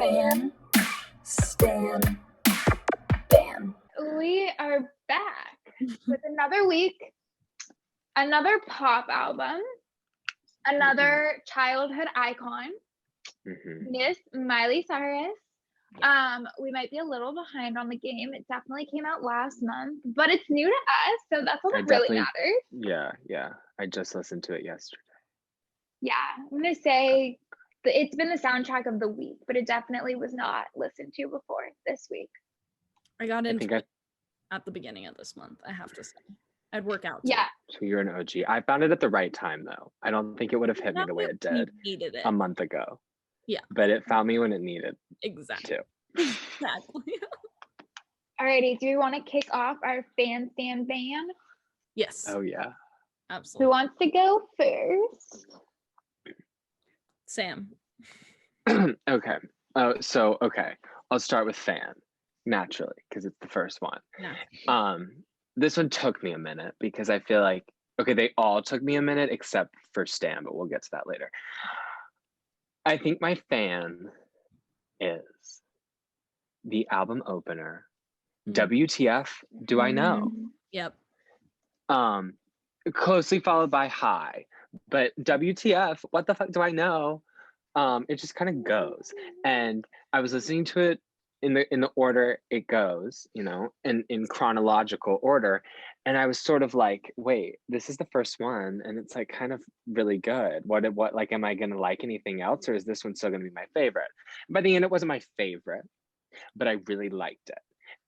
Fan, Stan, Ban. We are back with another week, another pop album, another childhood icon, Miss Miley Cyrus. We might be a little behind on the game. It definitely came out last month, but it's new to us, so that's all that really matters. Yeah. I just listened to it yesterday. Yeah, I'm gonna say it's been the soundtrack of the week, but it definitely was not listened to before this week. I got into it at the beginning of this month, I have to say. I'd work out. Yeah. So you're an OG. I found it at the right time, though. I don't think it would have hit me the way it did a month ago. Yeah. But it found me when it needed. Exactly. Exactly. Alrighty, do we want to kick off our Fan Stan Ban? Yes. Oh, yeah. Absolutely. Who wants to go first? Sam. Okay. Okay. I'll start with Fan, naturally, because it's the first one. Yeah. This one took me a minute because I feel like, okay, they all took me a minute except for Stan, but we'll get to that later. I think my fan is the album opener, WTF Do I Know? Yep. Closely followed by High, but WTF, what the fuck do I know? It just kind of goes, and I was listening to it in the order it goes, in chronological order, and I was sort of like, wait, this is the first one, and it's like kind of really good. What like, am I gonna like anything else, or is this one still gonna be my favorite? By the end, it wasn't my favorite, but I really liked it,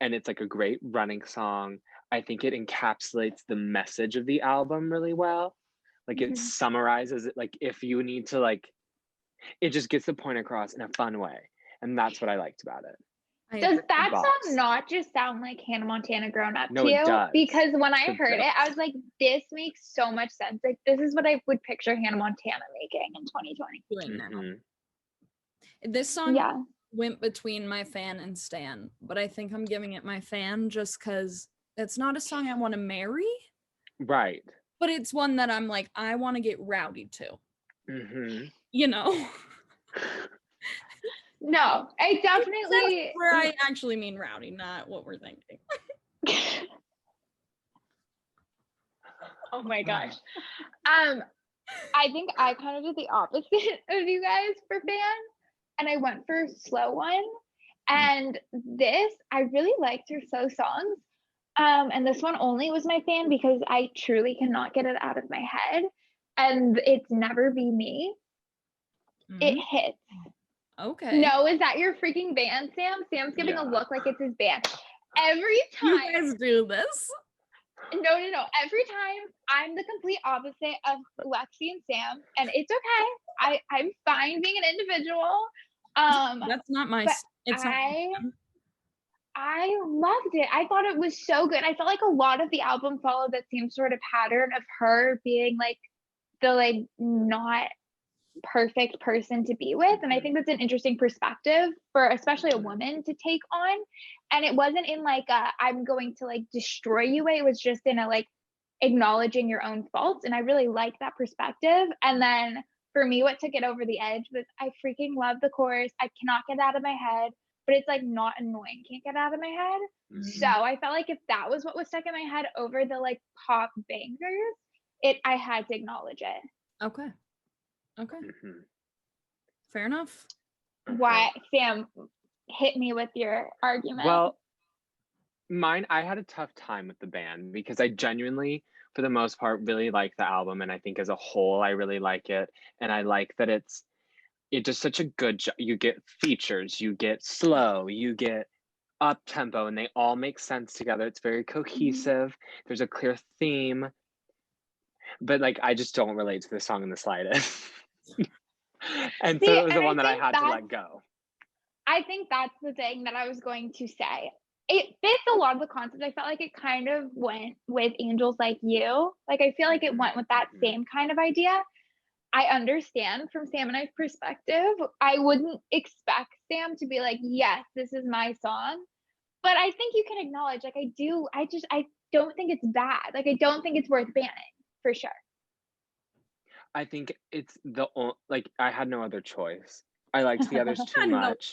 and it's like a great running song. I think it encapsulates the message of the album really well. Like it summarizes it. Like if you need to, like, it just gets the point across in a fun way, and that's what I liked about it. Does that song not just sound like Hannah Montana grown up to you? It does. Because when I heard it, I was like, this makes so much sense. Like, this is what I would picture Hannah Montana making in 2020. This song went between my fan and Stan, but I think I'm giving it my fan just because it's not a song I want to marry. Right. But it's one that I'm like, I want to get rowdy to. You know? No, I definitely... Where I actually mean rowdy, not what we're thinking. Oh my gosh. I think I kind of did the opposite of you guys for fan, and I went for slow one. And this, I really liked your slow songs. And this one only was my fan because I truly cannot get it out of my head. And it's Never Be Me. It hits. Okay. No, is that your freaking band, Sam? Sam's giving a look like it's his band. Every time. You guys do this? No. Every time I'm the complete opposite of Lexi and Sam, and it's okay. I'm fine being an individual. That's not my. I loved it. I thought it was so good. I felt like a lot of the album followed that same sort of pattern of her being like the like not perfect person to be with, and I think that's an interesting perspective for especially a woman to take on. And it wasn't in like a I'm going to like destroy you way. It was just in a like acknowledging your own faults, and I really liked that perspective. And then for me, what took it over the edge was I freaking love the chorus. I cannot get it out of my head, but it's like not annoying, can't get out of my head. So I felt like if that was what was stuck in my head over the like pop bangers, I had to acknowledge it. Okay. Fair enough. Why, Sam, hit me with your argument. Well, I had a tough time with the band because I genuinely, for the most part, really like the album, and I think as a whole I really like it, and I like that it does such a good job. You get features, you get slow, you get up tempo, and they all make sense together. It's very cohesive. There's a clear theme, but like I just don't relate to the song in the slightest. And so it was the one that I had to let go. I think that's the thing that I was going to say. It fits a lot of the concept. I felt like it kind of went with Angels Like You. Like I feel like it went with that same kind of idea. I understand from Sam and I's perspective. I wouldn't expect Sam to be like, yes, this is my song. But I think you can acknowledge, like I don't think it's bad. Like I don't think it's worth banning, for sure. I think it's I had no other choice. I liked the others too much.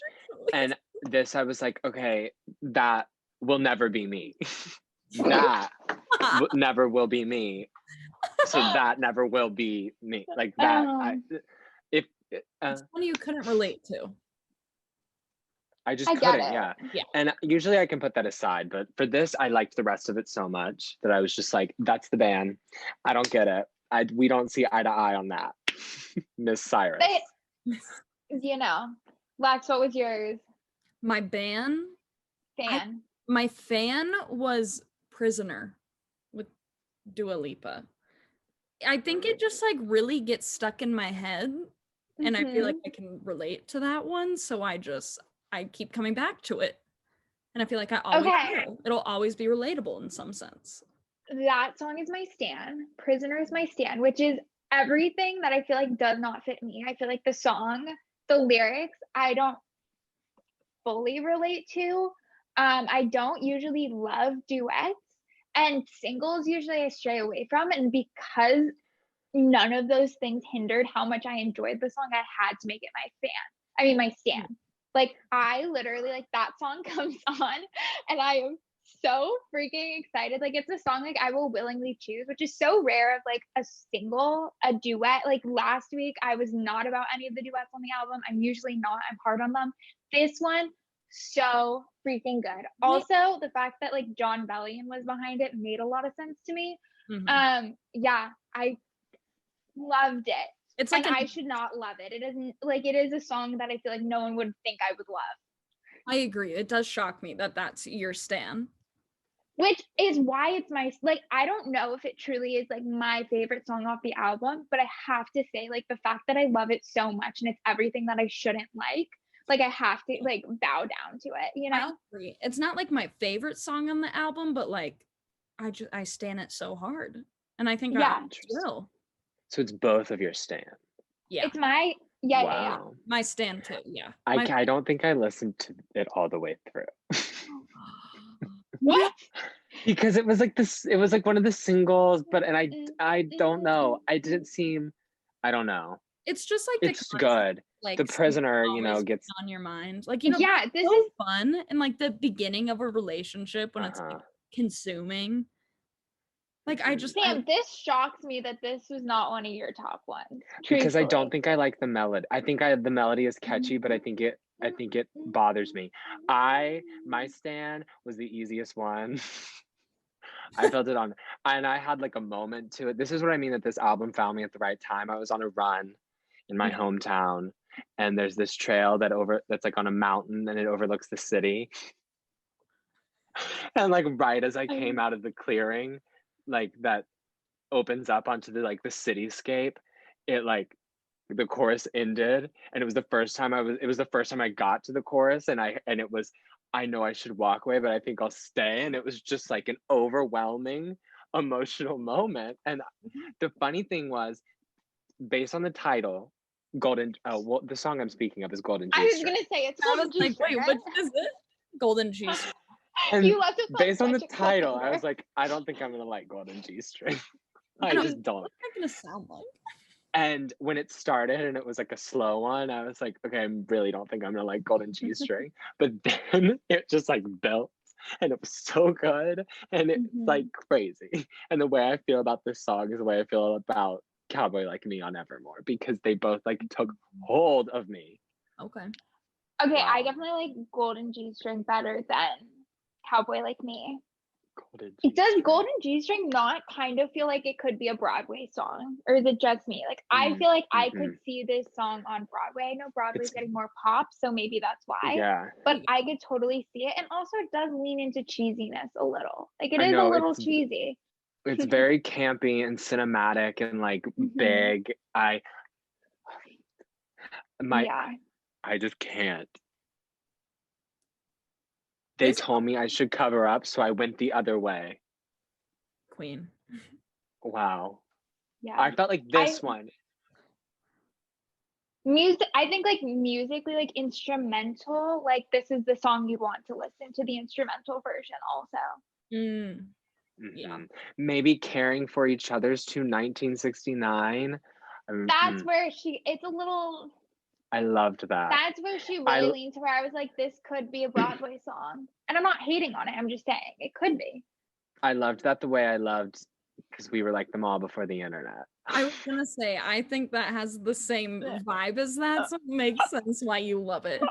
And this, I was like, okay, that will never be me. That never will be me. So that never will be me. Like that. If it's one you couldn't relate to. I just couldn't, yeah. And usually I can put that aside, but for this, I liked the rest of it so much that I was just like, that's the band. I don't get it. We don't see eye to eye on that. Miss Cyrus. But, you know, Lex, what was yours? My band? Fan. My fan was Prisoner with Dua Lipa. I think it just like really gets stuck in my head, and I feel like I can relate to that one, so I keep coming back to it, and I feel like I always will. It'll always be relatable in some sense. That song is my stan. Prisoner is my stan, which is everything that I feel like does not fit me. I feel like the song, the lyrics, I don't fully relate to. I don't usually love duets, and singles usually I stray away from, and because none of those things hindered how much I enjoyed the song, I had to make it my stan. Like, I literally, like, that song comes on and I am so freaking excited. Like, it's a song like I will willingly choose, which is so rare of like a single, a duet. Like last week, I was not about any of the duets on the album. I'm usually not. I'm hard on them. This one, so freaking good. Also, the fact that like John Bellion was behind it made a lot of sense to me. Yeah, I loved it. It's like, and I should not love it. It isn't like, it is a song that I feel like no one would think I would love. I agree. It does shock me that that's your stan. Which is why it's my, like, I don't know if it truly is like my favorite song off the album, but I have to say, like, the fact that I love it so much and it's everything that I shouldn't like I have to like bow down to it, you know? I agree. It's not like my favorite song on the album, but like I stan it so hard. And I think I will. So it's both of your stan. Yeah. It's my yeah. My stan too. Yeah. I don't think I listened to it all the way through. What? Because it was like this, it was like one of the singles, but and I don't know. I didn't seem, I don't know. It's just like it's good. Like the Prisoner, you know, gets on your mind. Like, you know, this is fun and like the beginning of a relationship when it's like consuming. Like Sam, this shocks me that this was not one of your top ones. Because I don't think I like the melody. I think the melody is catchy, but I think it bothers me. My stan was the easiest one. I felt it on, and I had like a moment to it. This is what I mean, that this album found me at the right time. I was on a run in my hometown, and there's this trail that's like on a mountain and it overlooks the city. And like right as I came out of the clearing, like that opens up onto the like the cityscape, it like the chorus ended, and it was the first time I got to the chorus, and it was, I know I should walk away, but I think I'll stay. And it was just like an overwhelming emotional moment. And the funny thing was, based on the title, the song I'm speaking of is Golden G-String. I was gonna say it's Golden G-String. Wait, what is it? Golden G-String. And you left it based on the title, I was like, I don't think I'm gonna like Golden G-String. I just don't. What's that gonna sound like? And when it started and it was like a slow one, I was like, okay, I really don't think I'm gonna like Golden G-String. But then it just like built, and it was so good, and it's like crazy. And the way I feel about this song is the way I feel about Cowboy Like Me on Evermore, because they both like took hold of me. Okay. Wow. I definitely like Golden G-String better than Cowboy Like Me. Does Golden G-String not kind of feel like it could be a Broadway song, or is it just me? Like, I feel like I could see this song on Broadway. I know Broadway's getting more pop, so maybe that's why. Yeah. But I could totally see it, and also it does lean into cheesiness a little. Like, it is a little cheesy. It's very campy and cinematic and like big. I just can't. They told me I should cover up, so I went the other way. Queen. Wow. Yeah. I felt like this one. Music, I think like musically, like instrumental, like this is the song you want to listen to the instrumental version also. Yeah. Maybe Caring for Each Other's to 1969. That's where it's a little, I loved that. That's where she really leaned to where I was like, this could be a Broadway song. And I'm not hating on it. I'm just saying it could be. I loved that the way I loved, because we were like the mall before the internet. I was gonna say, I think that has the same vibe as that, so it makes sense why you love it.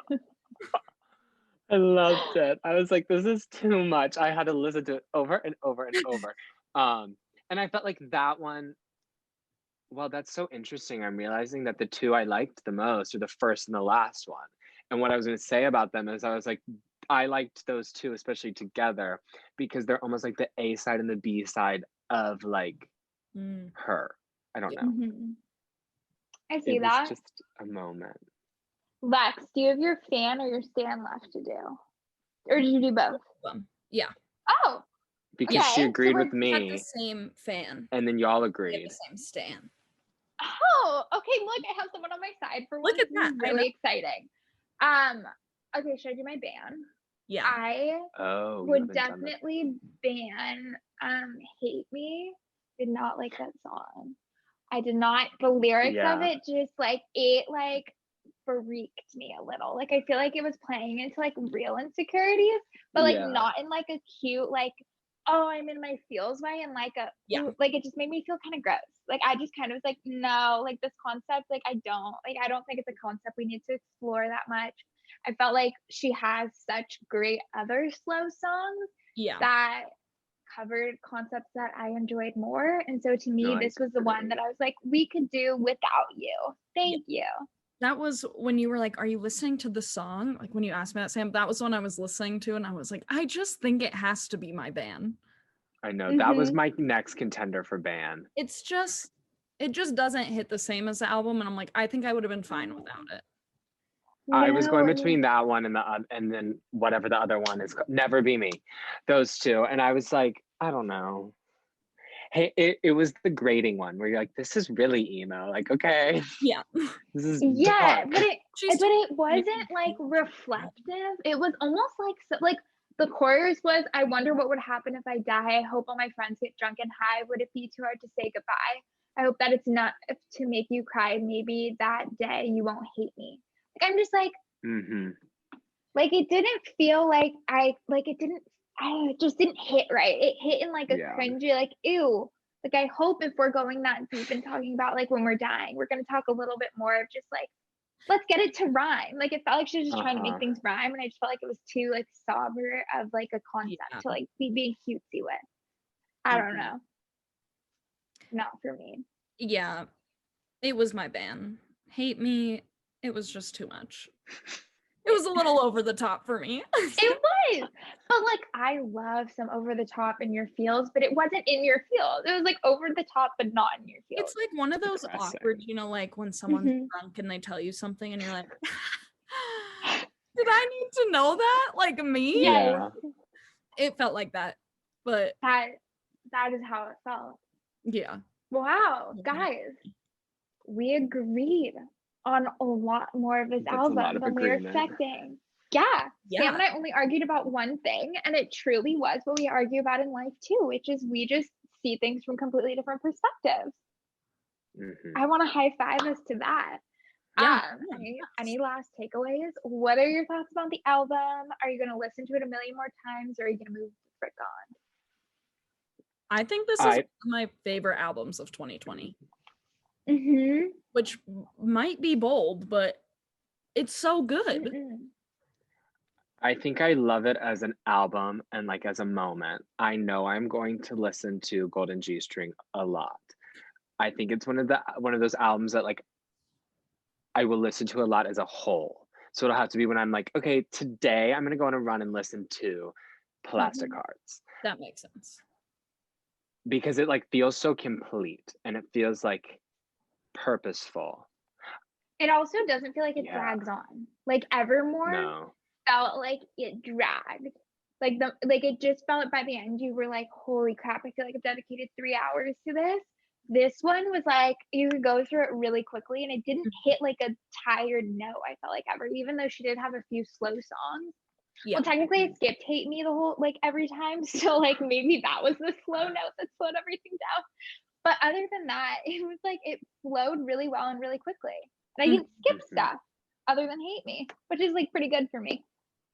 I loved it. I was like, this is too much. I had to listen to it over and over and over. And I felt like that one, well, that's so interesting. I'm realizing that the two I liked the most are the first and the last one. And what I was going to say about them is I was like, I liked those two, especially together, because they're almost like the A side and the B side of like her. I don't know. Mm-hmm. I see it that. was just a moment. Lex, do you have your fan or your stan left to do? Or did you do both? Yeah. Oh. Because okay. she agreed so with me. Had the same fan. And then y'all agreed. The same stan. Oh, okay. Look, I have someone on my side for Look once. at that. Really exciting. Okay, should I do my ban? Yeah. I would definitely ban Hate Me. Did not like that song. I did not. The lyrics of it just like it like freaked me a little. Like I feel like it was playing into like real insecurities, but like not in like a cute like, oh, I'm in my feels way, and like like it just made me feel kind of gross. Like I just kind of was like, no, like this concept, like I don't think it's a concept we need to explore that much. I felt like she has such great other slow songs that covered concepts that I enjoyed more. And so to me, this was the one that I was like, we could do without you. Thank you. That was when you were like, are you listening to the song? Like when you asked me that, Sam, that was when I was listening to, and I was like, I just think it has to be my ban. I know. That was my next contender for ban. It just doesn't hit the same as the album, and I'm like, I think I would have been fine without it. I was going between that one and then whatever the other one is, Never Be Me, those two, and I was like, I don't know. Hey, it was the grading one where you're like, this is really emo. Like, okay, this is dark. but it wasn't like reflective. It was almost like the chorus was, I wonder what would happen if I die. I hope all my friends get drunk and high. Would it be too hard to say goodbye? I hope that it's not to make you cry. Maybe that day you won't hate me. I'm just like, like it didn't feel like it just didn't hit right. It hit in like a cringy, like, ew. Like I hope if we're going that deep and talking about like when we're dying, we're gonna talk a little bit more of just like, let's get it to rhyme. Like it felt like she was just trying to make things rhyme, and I just felt like it was too like somber of like a concept to like be being cutesy with. I don't know. Not for me. Yeah, it was my ban. Hate Me. It was just too much. It was a little over the top for me. It was. But like I love some over the top in your feels, but it wasn't in your feels. It was like over the top, but not in your feels. It's like one of those awkward, you know, like when someone's drunk and they tell you something and you're like, did I need to know that? Like me? Yeah. It felt like that. But that is how it felt. Yeah. Wow, guys. We agreed on a lot more of this album than we were expecting. Yeah. Sam and I only argued about one thing, and it truly was what we argue about in life too, which is we just see things from completely different perspectives. I want to high five us to that. Any last takeaways? What are your thoughts about the album? Are you going to listen to it a million more times, or are you going to move the frick on? I think this is one of my favorite albums of 2020. Which might be bold, but it's so good. I think I love it as an album and like as a moment. I know I'm going to listen to Golden G-String a lot. I think it's one of those albums that like I will listen to a lot as a whole. So it'll have to be when I'm like, okay, today I'm gonna go on a run and listen to Plastic Hearts. That makes sense. Because it like feels so complete and it feels like purposeful. It also doesn't feel like it drags on. Like Evermore felt like it dragged. Like it just felt by the end you were like, holy crap, I feel like I've dedicated 3 hours to this. This one was like you could go through it really quickly, and it didn't hit like a tired note, I felt like, ever, even though she did have a few slow songs. Well, technically I skipped Hate Me the whole like every time, so like maybe that was the slow note that slowed everything down. But other than that, it was like it flowed really well and really quickly. And I didn't skip stuff. other than hate me, which is like pretty good for me.